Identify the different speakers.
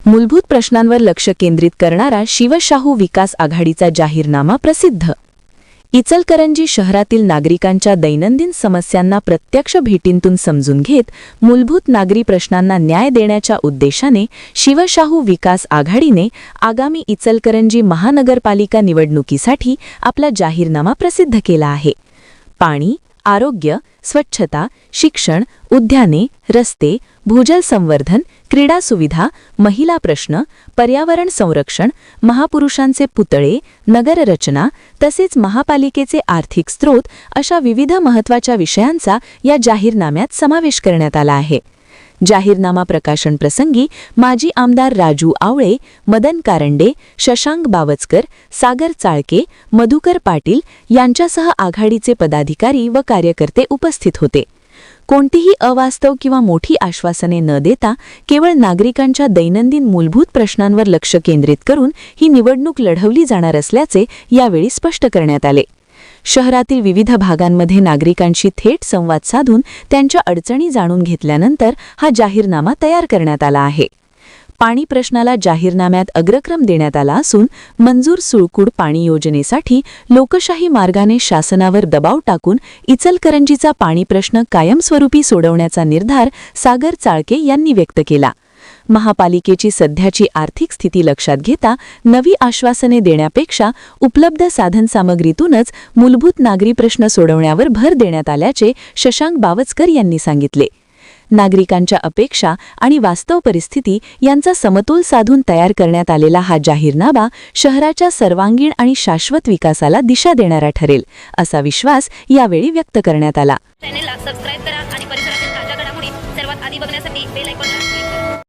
Speaker 1: मूलभूत प्रश्नांवर लक्ष केंद्रित करणारा शिवशाहू विकास आघाडीचा जाहीरनामा प्रसिद्ध. इचलकरंजी शहरातील नागरिकांच्या दैनंदिन समस्यांना प्रत्यक्ष भेटींतून समजून घेत मूलभूत नागरी प्रश्नांना न्याय देण्याच्या उद्देशाने शिवशाहू विकास आघाडीने आगामी इचलकरंजी महानगरपालिका निवडणुकीसाठी आपला जाहीरनामा प्रसिद्ध केला आहे. पाणी, आरोग्य, स्वच्छता, शिक्षण, उद्याने, रस्ते, भूजल संवर्धन, क्रीडा सुविधा, महिला प्रश्न, पर्यावरण संरक्षण, महापुरुषांचे पुतळे, नगररचना तसेच महापालिकेचे आर्थिक स्रोत अशा विविध महत्त्वाच्या विषयांचा या जाहीरनाम्यात समावेश करण्यात आला आहे. जाहीरनामा प्रकाशन प्रसंगी माजी आमदार राजू आवळे, मदन कारंडे, शशांक बावचकर, सागर चाळके, मधुकर पाटील यांच्यासह आघाडीचे पदाधिकारी व कार्यकर्ते उपस्थित होते. कोणतीही अवास्तव किंवा मोठी आश्वासने न देता केवळ नागरिकांच्या दैनंदिन मूलभूत प्रश्नांवर लक्ष केंद्रित करून ही निवडणूक लढवली जाणार असल्याचे यावेळी स्पष्ट करण्यात आले. शहरातील विविध भागांमध्ये नागरिकांशी थेट संवाद साधून त्यांच्या अडचणी जाणून घेतल्यानंतर हा जाहीरनामा तयार करण्यात आला आहे. पाणी प्रश्नाला जाहीरनाम्यात अग्रक्रम देण्यात आला असून मंजूर सुळकुड पाणी योजनेसाठी लोकशाही मार्गाने शासनावर दबाव टाकून इचलकरंजीचा पाणी प्रश्न कायमस्वरूपी सोडवण्याचा निर्धार सागर चाळके यांनी व्यक्त केला. महापालिकेची सध्याची आर्थिक स्थिती लक्षात घेता नवी आश्वासने देण्यापेक्षा उपलब्ध साधनसामग्रीतूनच मूलभूत नागरी प्रश्न सोडवण्यावर भर देण्यात आल्याचे शशांक बावचकर यांनी सांगितले. नागरिकांच्या अपेक्षा आणि वास्तव परिस्थिती यांचा समतोल साधून तयार करण्यात आलेला हा जाहीरनामा शहराच्या सर्वांगीण आणि शाश्वत विकासाला दिशा देणारा ठरेल, असा विश्वास यावेळी व्यक्त करण्यात आला.
Speaker 2: चॅनलला सबस्क्राइब करा आणि